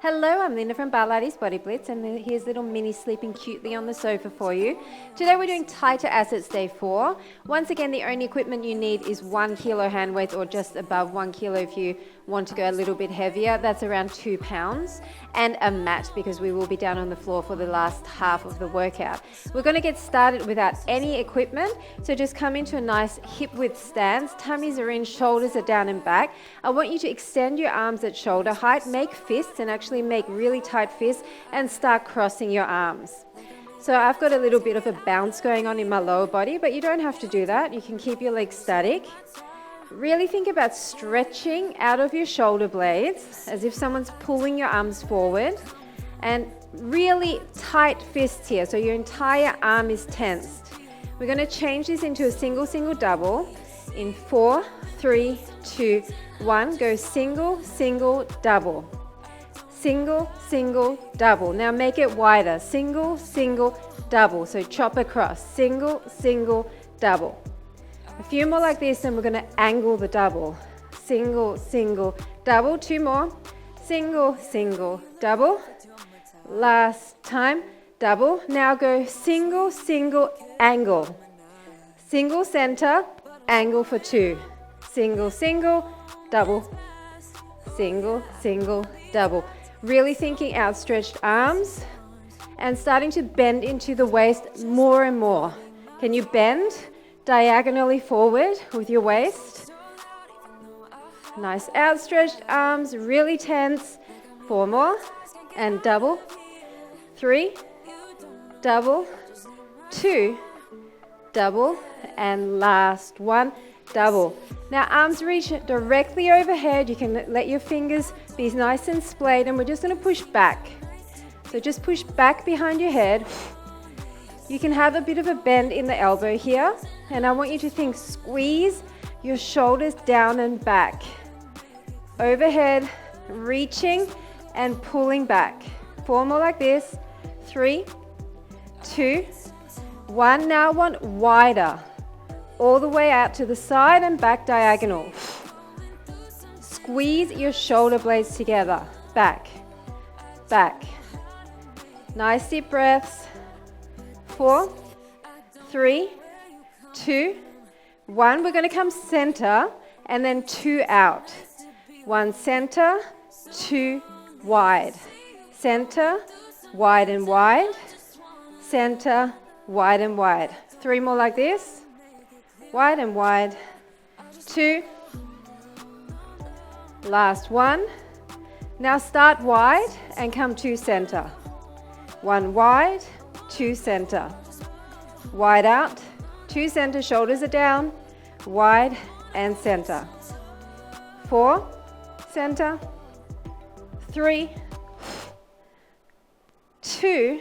Hello, I'm Linda from Barlates Body Blitz, and here's little Minnie sleeping cutely on the sofa for you. Today we're doing tighter assets day 4. Once again, the only equipment you need is 1 kilo hand weights, or just above 1 kilo if you want to go a little bit heavier. That's around 2 pounds, and a mat because we will be down on the floor for the last half of the workout. We're going to get started without any equipment, so just come into a nice hip width stance. Tummies are in, shoulders are down and back. I want you to extend your arms at shoulder height, make fists, and actually make really tight fists and start crossing your arms. So I've got a little bit of a bounce going on in my lower body, but you don't have to do that. You can keep your legs static. Really think about stretching out of your shoulder blades as if someone's pulling your arms forward, and really tight fists here, so your entire arm is tensed. We're going to change this into a single, double in 4, 3, 2, 1. Go single, double. Single, double. Now make it wider. Single, double. So chop across. Single, double. A few more like this, and we're going to angle the double. Single, double. 2 more. Single, double. Last time, double. Now go single, angle. Single center, angle for 2. Single, double. Single, double. Really thinking outstretched arms and starting to bend into the waist more and more. Can you bend diagonally forward with your waist? Nice outstretched arms, really tense. 4 more, and double. 3, double. 2, double, and last one, double. Now arms reach directly overhead. You can let your fingers be nice and splayed, and we're just going to push back. So just push back behind your head. You can have a bit of a bend in the elbow here, and I want you to think, squeeze your shoulders down and back. Overhead, reaching and pulling back. 4 more like this. 3, 2, 1. Now I want wider. All the way out to the side and back diagonal. Squeeze your shoulder blades together. Back. Nice deep breaths. 4, 3, 2, 1. We're going to come center and then 2 out. 1 center, 2 wide. Center, wide and wide. Center, wide and wide. 3 more like this. Wide and wide. 2. Last 1. Now start wide and come to center. 1 wide, 2 center. Wide out, 2 center, shoulders are down. Wide and center. 4, center. 3, 2,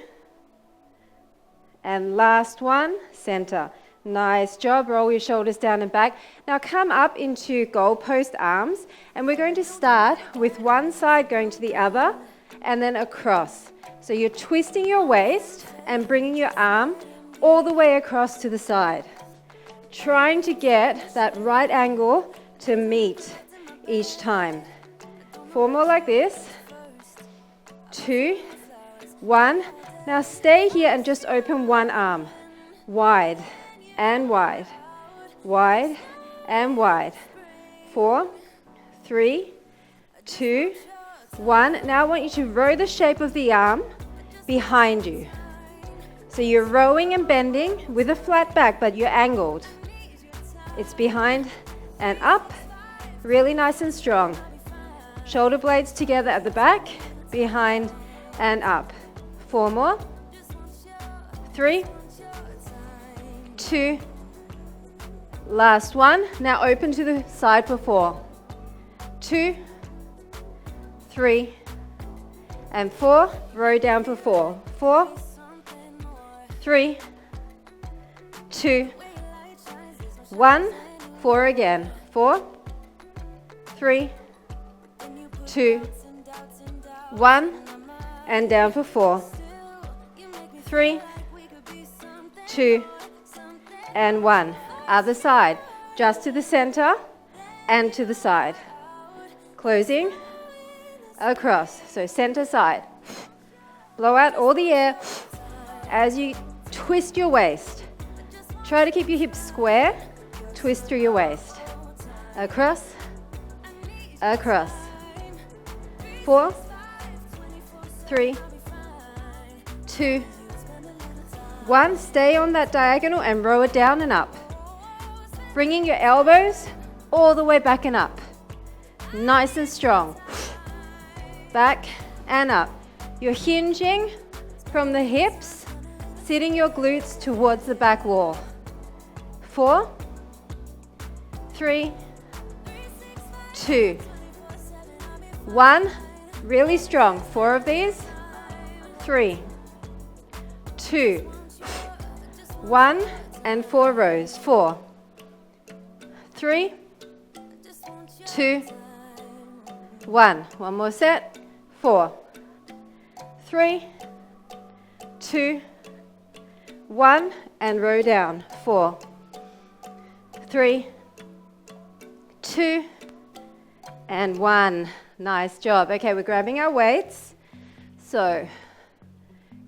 and last 1, center. Nice job. Roll your shoulders down and back. Now come up into goalpost arms, and we're going to start with one side going to the other and then across. So you're twisting your waist and bringing your arm all the way across to the side, trying to get that right angle to meet each time. 4 more like this. 2, 1. Now stay here and just open one arm. Wide and wide. Wide and wide. 4, 3, 2, 1. Now I want you to row the shape of the arm behind you. So you're rowing and bending with a flat back, but you're angled. It's behind and up. Really nice and strong. Shoulder blades together at the back, behind and up. 4 more. 3, 2, last 1. Now open to the side for 4. 2, 3, and 4. Row down for 4. 4, 3, 2, 1. 4 again. 4, 3, 2, 1, and down for 4. 3, 2, and 1. Other side, just to the center and to the side. Closing, across. So center side. Blow out all the air as you twist your waist. Try to keep your hips square. Twist through your waist. Across, across. 4, 3, 2, 1. Stay on that diagonal and row it down and up. Bringing your elbows all the way back and up. Nice and strong. Back and up. You're hinging from the hips, sitting your glutes towards the back wall. 4, 3, 2, 1. Really strong. 4 of these. 3, 2, 1, and 4 rows. 4, 3, 2, 1. One more set. 4, 3, 2, 1, and row down. 4, 3, 2, and 1. Nice job. Okay, we're grabbing our weights. So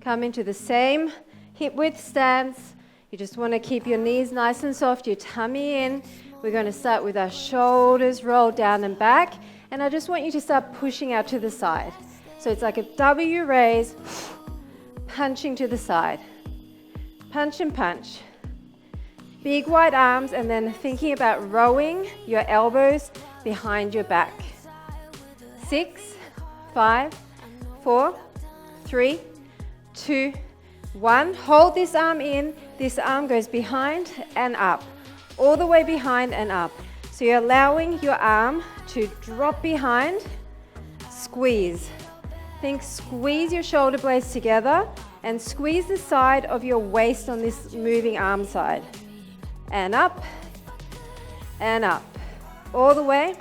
come into the same hip width stance. You just want to keep your knees nice and soft, your tummy in. We're going to start with our shoulders rolled down and back. And I just want you to start pushing out to the side. So it's like a W raise, punching to the side. Punch and punch. Big wide arms, and then thinking about rowing your elbows behind your back. 6, 5, 4, 3, 2, 1. Hold this arm in. This arm goes behind and up. All the way behind and up. So you're allowing your arm to drop behind. Squeeze. Think squeeze your shoulder blades together and squeeze the side of your waist on this moving arm side. And up. And up. All the way.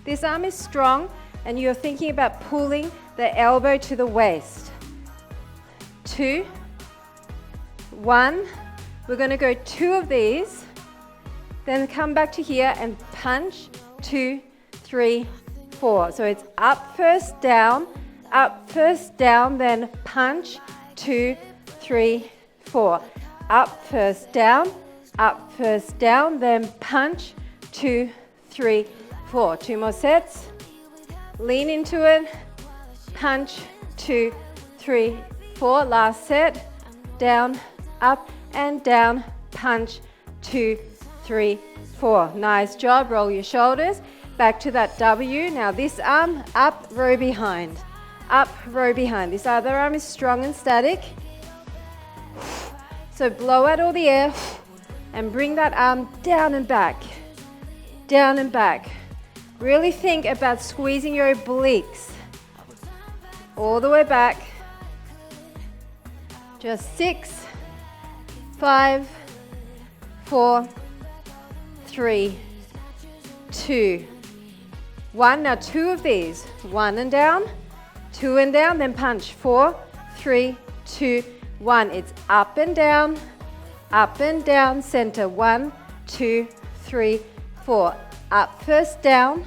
This arm is strong, and you're thinking about pulling the elbow to the waist. 2, 1. We're going to go 2 of these, then come back to here and punch. 2, 3, 4. So it's up first, down, then punch. 2, 3, 4. Up first, down, then punch. 2, 3, 4. 2 more sets. Lean into it. Punch. 2, 3, 4. Last set. Down, up, and down. Punch. 2, 3, 4. Nice job. Roll your shoulders. Back to that W. Now this arm, up, row behind. Up, row behind. This other arm is strong and static. So blow out all the air and bring that arm down and back. Down and back. Really think about squeezing your obliques. All the way back. Just 6, 5, 4, 3, 2, 1. Now 2 of these. 1 and down, 2 and down, then punch. 4, 3, 2, 1. It's up and down, center. 1, 2, 3, 4. Up first, down,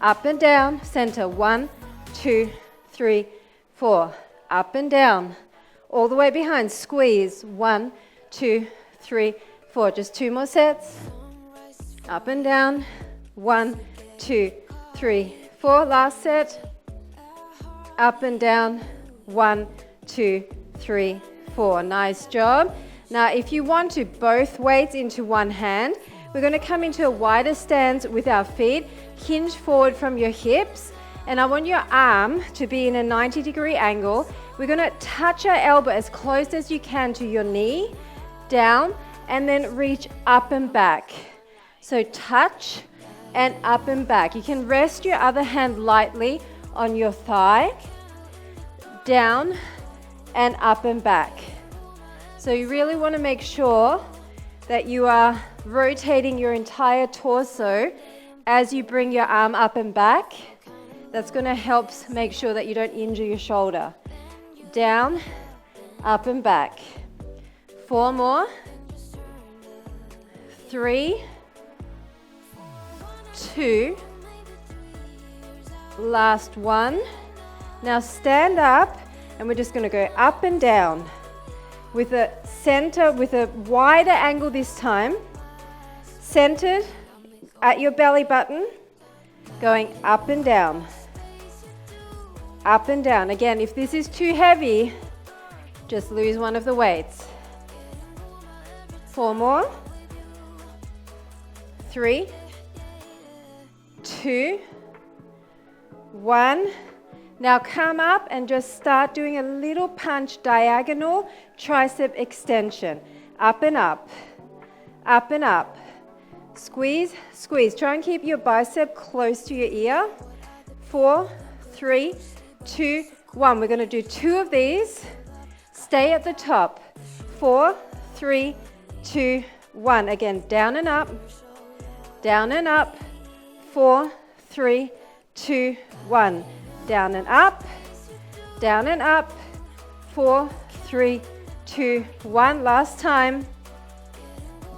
up and down, center. 1, 2, 3, 4. Up and down. All the way behind, squeeze. 1, 2, 3, 4. Just 2 more sets. Up and down. 1, 2, 3, 4. Last set. Up and down. 1, 2, 3, 4. Nice job. Now, if you want to both weights into one hand, we're going to come into a wider stance with our feet. Hinge forward from your hips. And I want your arm to be in a 90-degree angle. We're going to touch our elbow as close as you can to your knee, down, and then reach up and back. So touch and up and back. You can rest your other hand lightly on your thigh, down and up and back. So you really want to make sure that you are rotating your entire torso as you bring your arm up and back. That's going to help make sure that you don't injure your shoulder. Down, up and back. 4 more. 3, 2. Last one. Now stand up, and we're just going to go up and down with a center, with a wider angle this time, centered at your belly button, going up and down. Up and down. Again, if this is too heavy, just lose one of the weights. 4 more. 3, 2, 1. Now come up and just start doing a little punch diagonal tricep extension. Up and up. Up and up. Squeeze, squeeze. Try and keep your bicep close to your ear. 4, 3, 2, 1. We're going to do 2 of these. Stay at the top. 4, 3, 2, 1. Again, down and up. Down and up. 4, 3, 2, 1. Down and up. Down and up. 4, 3, 2, 1. Last time.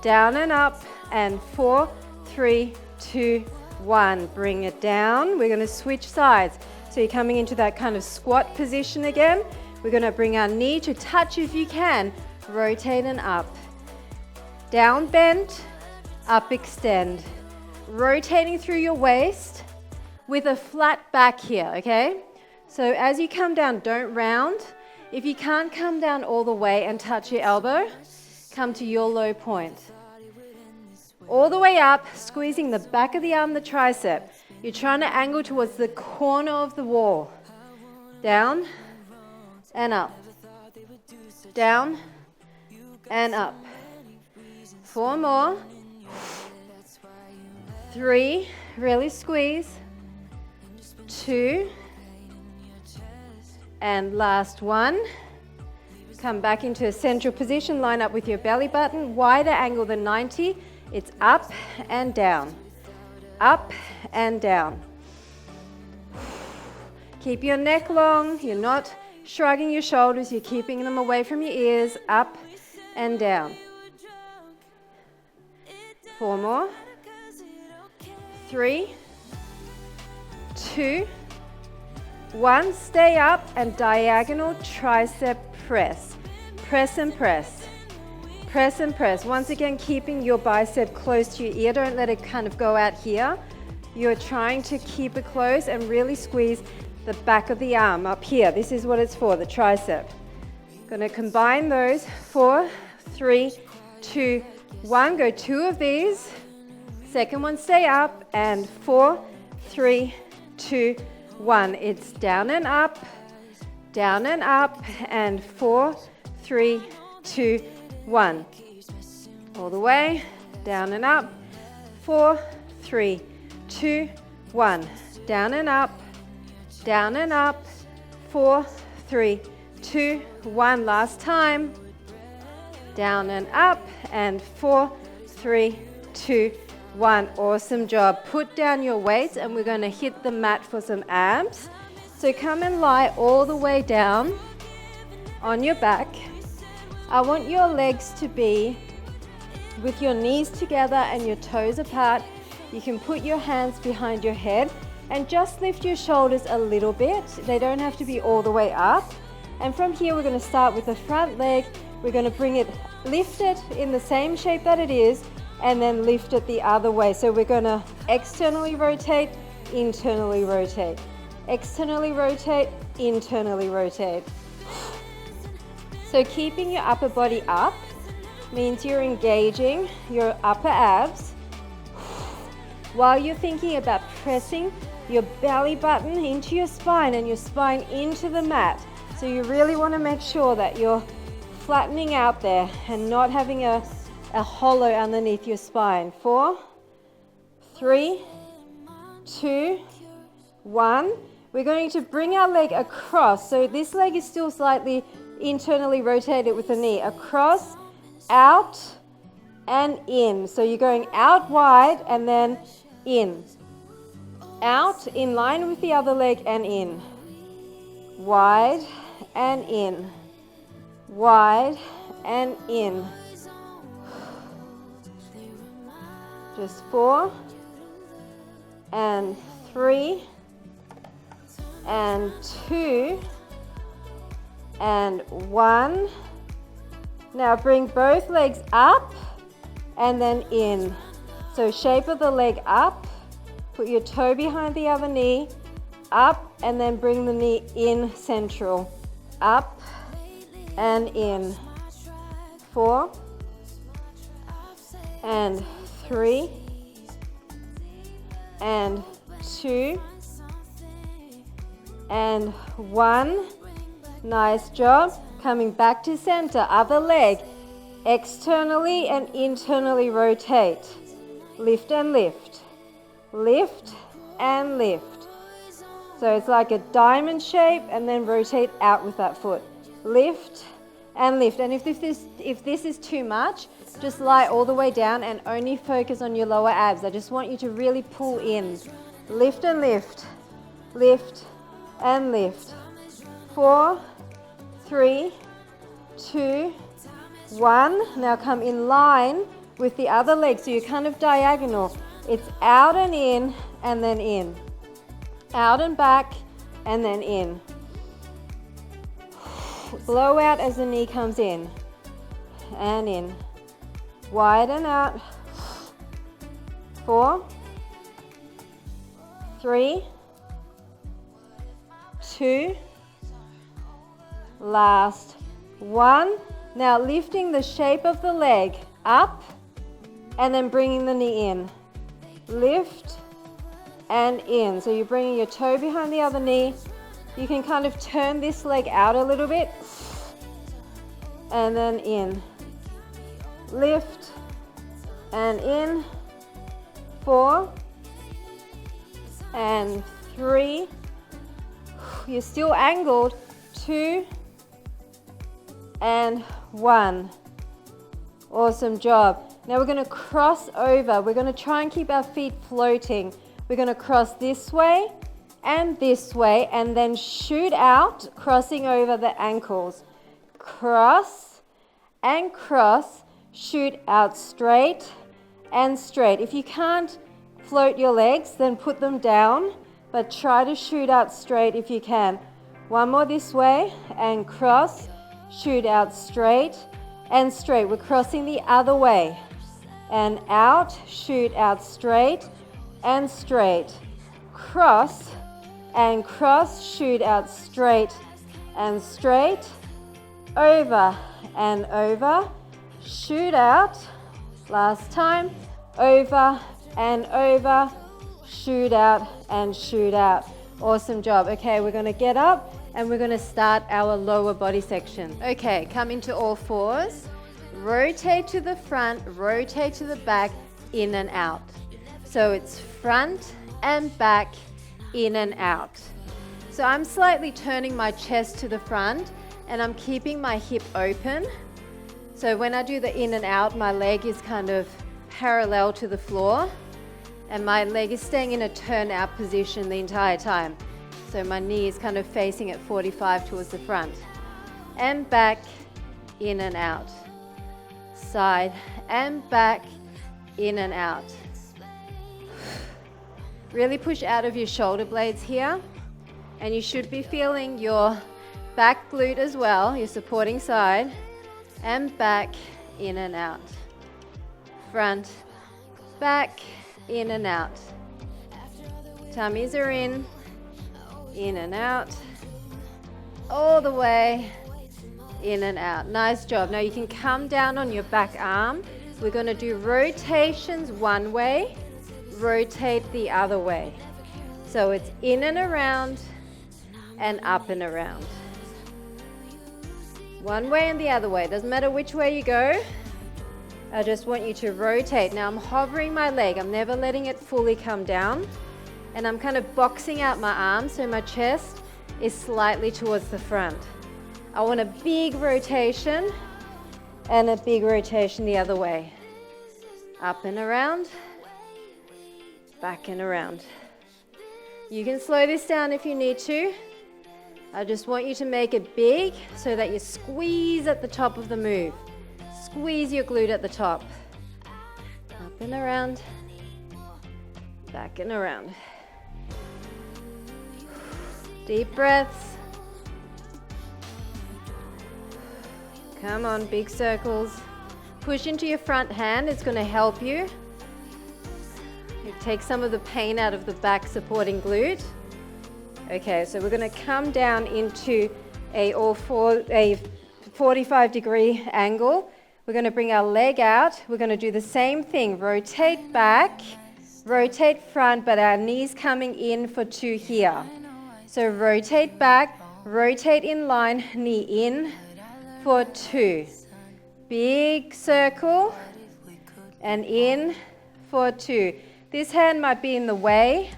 Down and up. And 4, 3, 2, 1. Bring it down. We're going to switch sides. So you're coming into that kind of squat position again. We're going to bring our knee to touch if you can. Rotate and up. Down bend, up extend. Rotating through your waist with a flat back here, okay? So as you come down, don't round. If you can't come down all the way and touch your elbow, come to your low point. All the way up, squeezing the back of the arm, the tricep. You're trying to angle towards the corner of the wall. Down and up. Down and up. 4 more. 3, really squeeze. 2, and last 1. Come back into a central position, line up with your belly button, wider angle than 90. It's up and down. Up and down. Keep your neck long. You're not shrugging your shoulders. You're keeping them away from your ears. Up and down. 4 more. 3, 2, 1. Stay up and diagonal tricep press. Press and press. Press and press. Once again, keeping your bicep close to your ear. Don't let it kind of go out here. You're trying to keep it close and really squeeze the back of the arm up here. This is what it's for, the tricep. Going to combine those. 4, 3, 2, 1. Go 2 of these. Second one, stay up. And 4, 3, 2, 1. It's down and up, and 4, 3, 2, 1. All the way, down and up. 4, 3, 2, 1. Down and up, 4, 3, 2, 1. Last time. Down and up, and 4, 3, 2, 1. Awesome job. Put down your weights, and we're going to hit the mat for some abs. So come and lie all the way down on your back. I want your legs to be with your knees together and your toes apart. You can put your hands behind your head and just lift your shoulders a little bit. They don't have to be all the way up. And from here, we're going to start with the front leg. We're going to bring it, lift it in the same shape that it is, and then lift it the other way. So we're going to externally rotate, internally rotate. Externally rotate, internally rotate. So keeping your upper body up means you're engaging your upper abs while you're thinking about pressing your belly button into your spine and your spine into the mat. So you really want to make sure that you're flattening out there and not having a hollow underneath your spine. 4, 3, 2, 1. We're going to bring our leg across. So this leg is still slightly internally rotated with the knee. Across, out, and in. So you're going out wide and then in. Out, in line with the other leg, and in. Wide and in. Wide and in. Just 4 and 3 and 2, and 1. Now bring both legs up and then in. So shape of the leg up, put your toe behind the other knee, up, and then bring the knee in central. Up and in. 4 and 3 and 2 and 1. Nice job. Coming back to center, other leg. Externally and internally rotate. Lift and lift. Lift and lift. So it's like a diamond shape, and then rotate out with that foot. Lift and lift. And if this is too much, just lie all the way down and only focus on your lower abs. I just want you to really pull in. Lift and lift. Lift and lift. 4, 3, 2, 1. Now come in line with the other leg. So you're kind of diagonal. It's out and in, and then in. Out and back, and then in. Blow out as the knee comes in. And in. Widen out. 4, 3, 2, last 1. Now lifting the shape of the leg up and then bringing the knee in. Lift and in. So you're bringing your toe behind the other knee. You can kind of turn this leg out a little bit and then in. Lift and in. 4 and 3. You're still angled. 2 and 1. Awesome job. Now we're going to cross over. We're going to try and keep our feet floating. We're going to cross this way and then shoot out, crossing over the ankles. Cross and cross, shoot out straight and straight. If you can't float your legs, then put them down, but try to shoot out straight if you can. One more this way, and cross, shoot out straight and straight. We're crossing the other way. And out, shoot out straight and straight. Cross and cross, shoot out straight and straight. Over and over, shoot out. Last time, over and over, shoot out and shoot out. Awesome job. Okay, we're going to get up and we're going to start our lower body section. Okay, come into all fours. Rotate to the front, rotate to the back, in and out. So it's front and back, in and out. So I'm slightly turning my chest to the front and I'm keeping my hip open. So when I do the in and out, my leg is kind of parallel to the floor and my leg is staying in a turn out position the entire time. So my knee is kind of facing at 45 towards the front. And back, in and out. Side and back, in and out. Really push out of your shoulder blades here. And you should be feeling your back glute as well, your supporting side. And back, in and out. Front, back, in and out. Tummies are in and out. All the way, in and out. Nice job. Now you can come down on your back arm. We're going to do rotations one way, rotate the other way. So it's in and around and up and around. One way and the other way. Doesn't matter which way you go. I just want you to rotate. Now I'm hovering my leg. I'm never letting it fully come down. And I'm kind of boxing out my arms so my chest is slightly towards the front. I want a big rotation and a big rotation the other way. Up and around, back and around. You can slow this down if you need to. I just want you to make it big so that you squeeze at the top of the move. Squeeze your glute at the top. Up and around, back and around. Deep breaths. Come on, big circles. Push into your front hand, it's going to help you. You take some of the pain out of the back supporting glute. Okay, so we're going to come down into a 45-degree angle. We're going to bring our leg out. We're going to do the same thing. Rotate back, rotate front, but our knees coming in for 2 here. So rotate back, rotate in line, knee in for 2. Big circle and in for 2. This hand might be in the way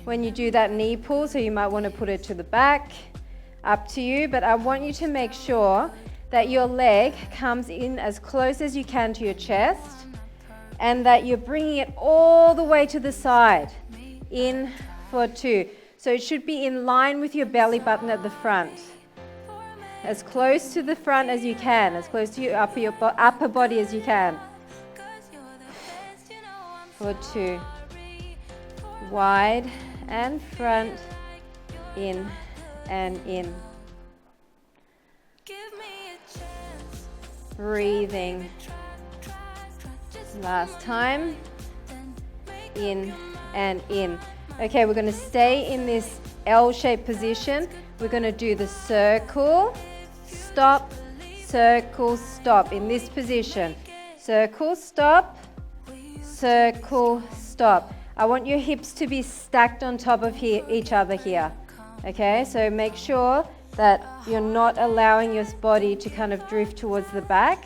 when you do that knee pull, so you might want to put it to the back. Up to you, but I want you to make sure that your leg comes in as close as you can to your chest and that you're bringing it all the way to the side. In for 2. So it should be in line with your belly button at the front. As close to the front as you can, as close to your upper body as you can. For 2. Wide and front, in and in. Breathing. Last time. In and in. Okay, we're going to stay in this L-shaped position. We're going to do the circle, stop, circle, stop in this position. Circle, stop, circle, stop. I want your hips to be stacked on top of each other here. Okay, so make sure that you're not allowing your body to kind of drift towards the back.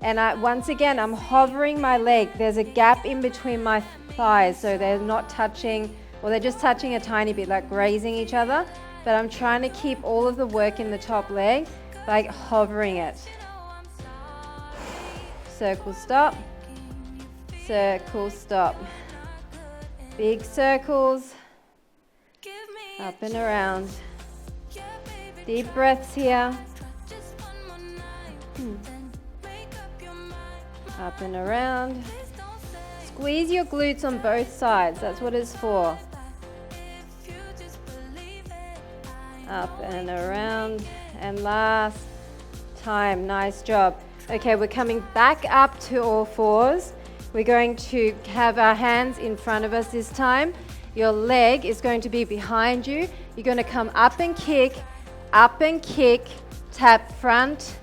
And once again, I'm hovering my leg. There's a gap in between my thighs, so they're not touching, or they're just touching a tiny bit, like grazing each other. But I'm trying to keep all of the work in the top leg by hovering it. Circle, stop. Circle, stop. Big circles. Up and around. Deep breaths here. Up and around. Squeeze your glutes on both sides. That's what it's for. Up and around. And last time. Nice job. Okay, we're coming back up to all fours. We're going to have our hands in front of us this time. Your leg is going to be behind you. You're going to come up and kick, tap front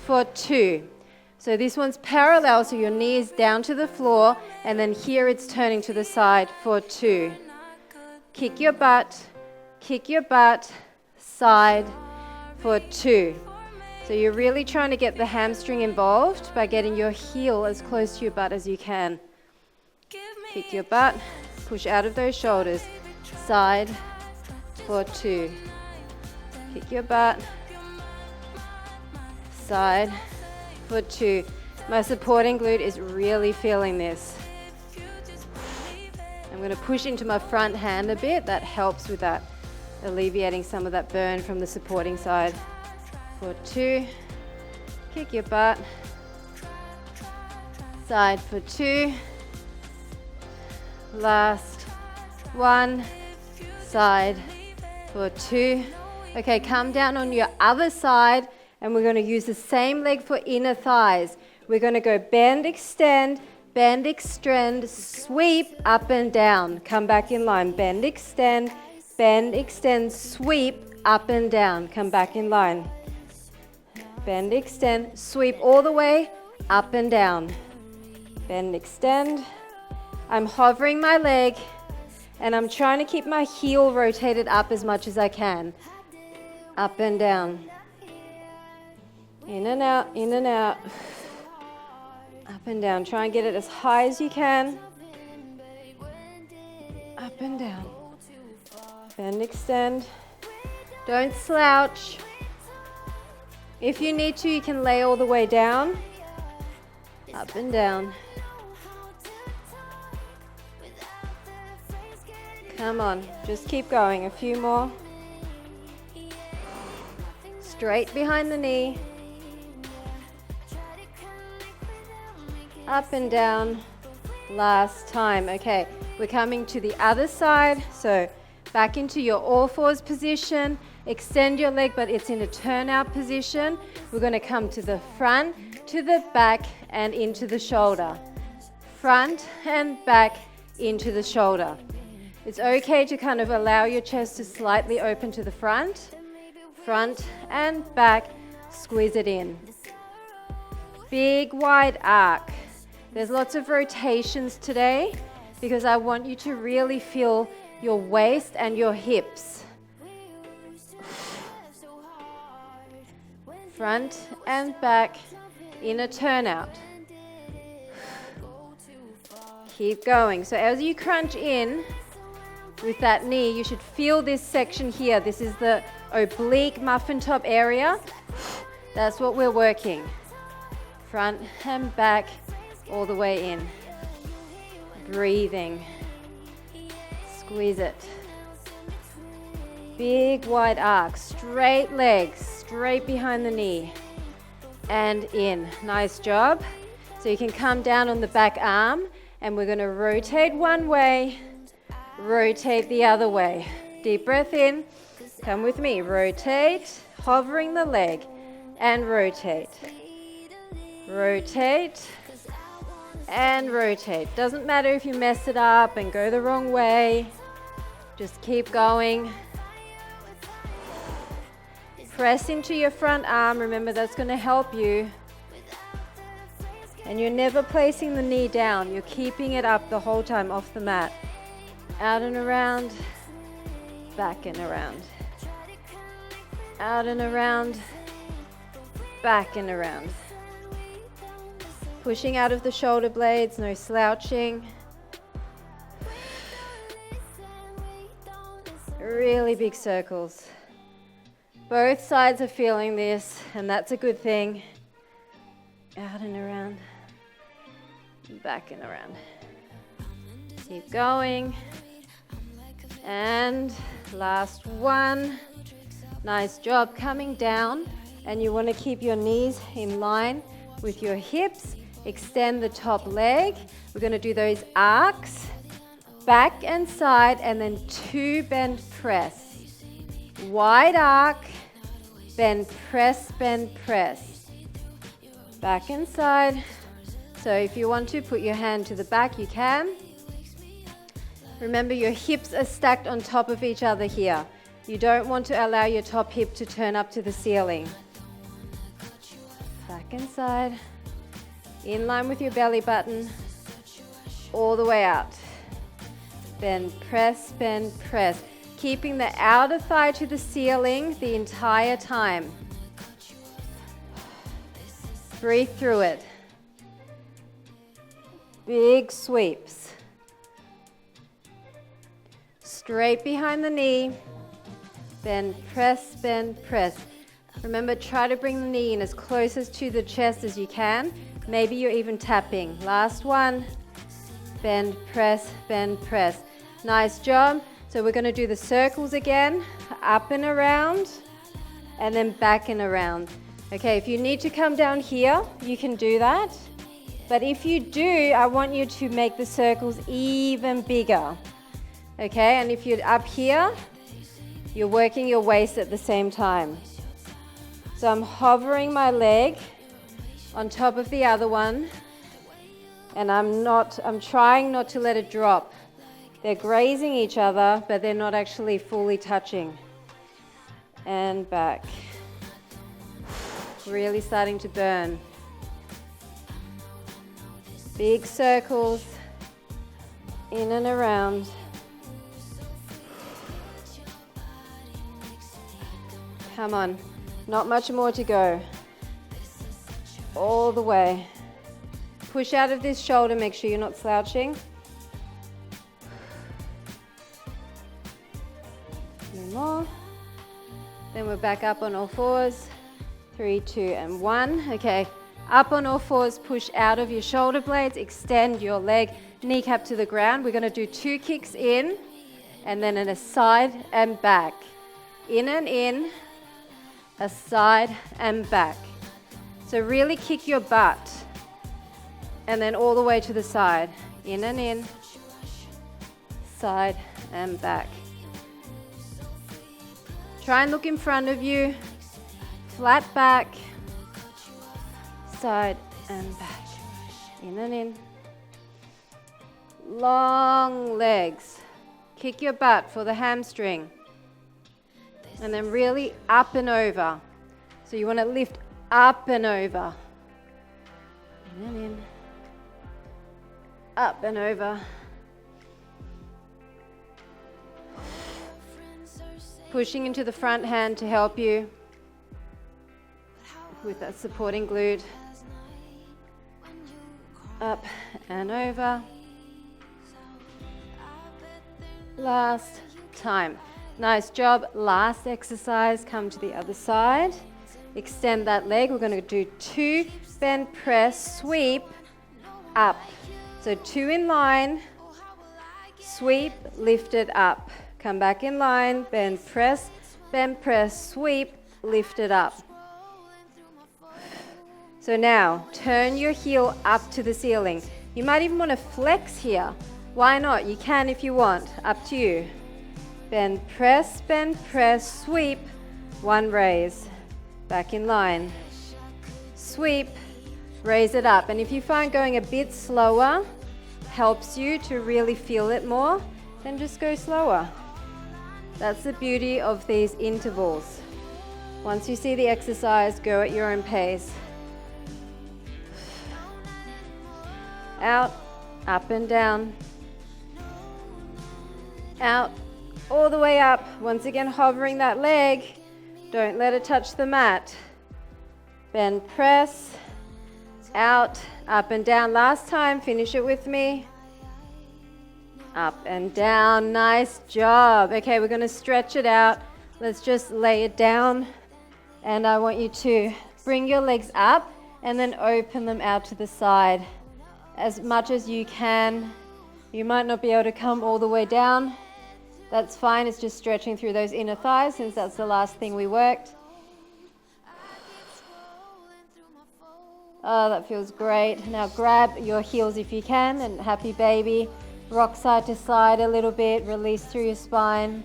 for 2. So this one's parallel, so your knee is down to the floor, and then here it's turning to the side for 2. Kick your butt, side for 2. So you're really trying to get the hamstring involved by getting your heel as close to your butt as you can. Kick your butt, push out of those shoulders, side for 2. Kick your butt, side for 2. My supporting glute is really feeling this. I'm going to push into my front hand a bit. That helps with that, alleviating some of that burn from the supporting side. For 2. Kick your butt, side for 2. Last one, side for 2. Okay, come down on your other side, and we're going to use the same leg for inner thighs. We're going to go bend, extend, sweep up and down. Come back in line. Bend, extend, sweep up and down. Come back in line. Bend, extend, sweep all the way up and down. Bend, extend. I'm hovering my leg, and I'm trying to keep my heel rotated up as much as I can. Up and down. In and out, in and out. Up and down. Try and get it as high as you can. Up and down. Bend, extend. Don't slouch. If you need to, you can lay all the way down. Up and down. Come on, just keep going. A few more. Straight behind the knee. Up and down. Last time. Okay, we're coming to the other side. So Back into your all fours position. Extend your leg, but it's in a turnout position. We're going to come to the front, to the back, and into the shoulder. Front and back, into the shoulder. It's okay to kind of allow your chest to slightly open to the front. Front and back, squeeze it in. Big wide arc. There's lots of rotations today because I want you to really feel your waist and your hips. Front and back in a turnout. Keep going. So as you crunch in with that knee, you should feel this section here. This is the oblique muffin top area. That's what we're working. Front and back all the way in. Breathing. Squeeze it. Big wide arc. Straight legs. Straight behind the knee. And in. Nice job. So you can come down on the back arm. And we're going to rotate one way, rotate the other way. Deep breath in. Come with me. Rotate, hovering the leg, and rotate. Rotate, and rotate. Doesn't matter if you mess it up and go the wrong way. Just keep going. Press into your front arm. Remember, that's going to help you. And you're never placing the knee down. You're keeping it up the whole time off the mat. Out and around, back and around. Out and around, back and around. Pushing out of the shoulder blades, no slouching. Really big circles. Both sides are feeling this, and that's a good thing. Out and around. Back and around. Keep going. And last one. Nice job coming down. And you want to keep your knees in line with your hips. Extend the top leg. We're going to do those arcs. Back and side, and then 2 bend press. Wide arc. Bend press, bend press. Back and side. So if you want to put your hand to the back, you can. Remember, your hips are stacked on top of each other here. You don't want to allow your top hip to turn up to the ceiling. Back and side. In line with your belly button. All the way out. Bend, press, press. Keeping the outer thigh to the ceiling the entire time. Breathe through it. Big sweeps. Straight behind the knee. Bend, press, press. Remember, try to bring the knee in as close as to the chest as you can. Maybe you're even tapping. Last one. Bend, press, press. Nice job. So we're going to do the circles again. Up and around. And then back and around. Okay, if you need to come down here, you can do that. But if you do, I want you to make the circles even bigger. Okay, and if you're up here, you're working your waist at the same time. So I'm hovering my leg on top of the other one, and I'm trying not to let it drop. They're grazing each other, but they're not actually fully touching. And back. Really starting to burn. Big circles, in and around. Come on, not much more to go. All the way. Push out of this shoulder, make sure you're not slouching. No more. Then we're back up on all fours. 3, 2, and 1. Okay. Up on all fours, push out of your shoulder blades, extend your leg, kneecap to the ground. We're going to do 2 kicks in, and then in a side and back. In and in, a side and back. So really kick your butt, and then all the way to the side. In and in, side and back. Try and look in front of you, flat back, side and back, in and in. Long legs. Kick your butt for the hamstring. And then really up and over. So you want to lift up and over. In and in. Up and over. Pushing into the front hand to help you with that supporting glute. Up and over. Last time. Nice job. Last exercise. Come to the other side. Extend that leg. We're going to do 2 bend press, sweep, up. So 2 in line, sweep, lift it up. Come back in line, bend press, sweep, lift it up. So now, turn your heel up to the ceiling. You might even want to flex here. Why not? You can if you want. Up to you. Bend, press, sweep. 1 raise. Back in line. Sweep, raise it up. And if you find going a bit slower helps you to really feel it more, then just go slower. That's the beauty of these intervals. Once you see the exercise, go at your own pace. Out, up and down. Out, all the way up. Once again, hovering that leg. Don't let it touch the mat. Bend, press. Out, up and down. Last time, finish it with me. Up and down, nice job. Okay, we're gonna stretch it out. Let's just lay it down. And I want you to bring your legs up and then open them out to the side as much as you can. You might not be able to come all the way down. That's fine, it's just stretching through those inner thighs since that's the last thing we worked. Oh, that feels great. Now grab your heels if you can and happy baby. Rock side to side a little bit, release through your spine.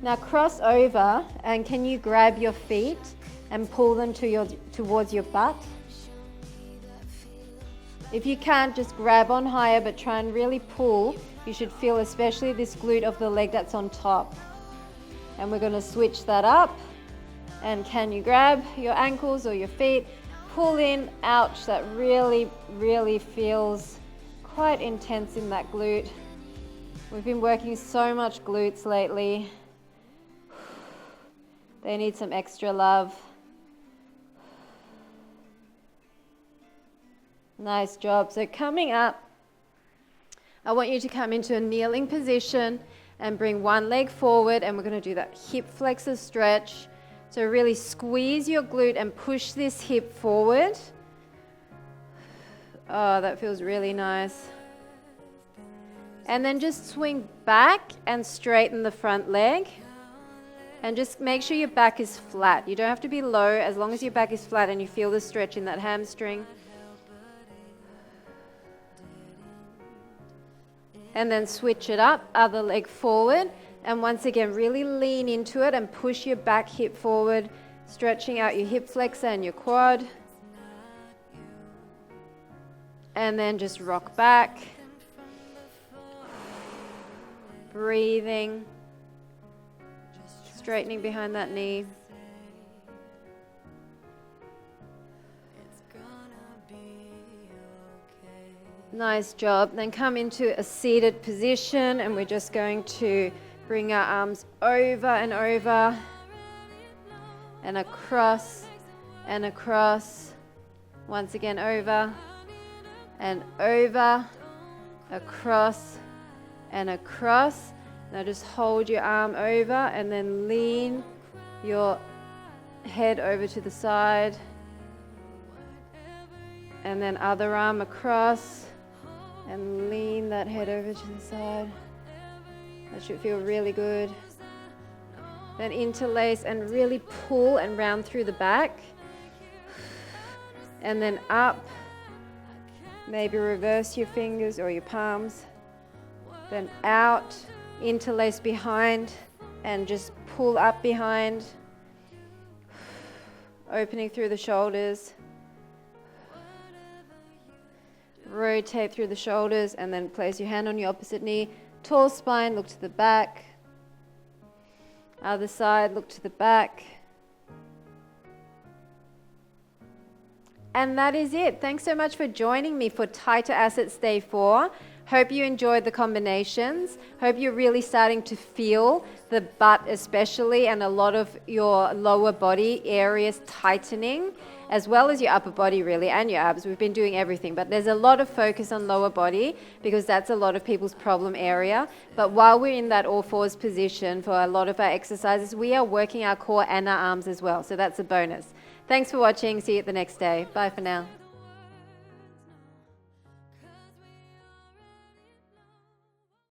Now cross over and can you grab your feet and pull them towards your butt? If you can't, just grab on higher but try and really pull. You should feel especially this glute of the leg that's on top. And we're going to switch that up. And can you grab your ankles or your feet? Pull in, ouch, that really, really feels quite intense in that glute. We've been working so much glutes lately. They need some extra love. Nice job. So coming up, I want you to come into a kneeling position and bring one leg forward, and we're going to do that hip flexor stretch. So really squeeze your glute and push this hip forward. Oh, that feels really nice. And then just swing back and straighten the front leg. And just make sure your back is flat. You don't have to be low as long as your back is flat and you feel the stretch in that hamstring. And then switch it up, other leg forward. And once again, really lean into it and push your back hip forward, stretching out your hip flexor and your quad. And then just rock back. Breathing. Straightening behind that knee. Nice job. Then come into a seated position and we're just going to bring our arms over and over and across and across. Once again, over and over, across and across. Now just hold your arm over and then lean your head over to the side. And then other arm across and lean that head over to the side. That should feel really good. Then interlace and really pull and round through the back. And then up. Maybe reverse your fingers or your palms. Then out interlace behind and just pull up behind, opening through the shoulders, rotate through the shoulders, and then place your hand on your opposite knee, tall spine, look to the back, other side, look to the back. And that is it. Thanks so much for joining me for Tighter Assets Day 4. Hope you enjoyed the combinations. Hope you're really starting to feel the butt especially, and a lot of your lower body areas tightening, as well as your upper body really, and your abs. We've been doing everything, but there's a lot of focus on lower body because that's a lot of people's problem area. But while we're in that all fours position for a lot of our exercises, we are working our core and our arms as well. So that's a bonus. Thanks for watching. See you at the next day. Bye for now.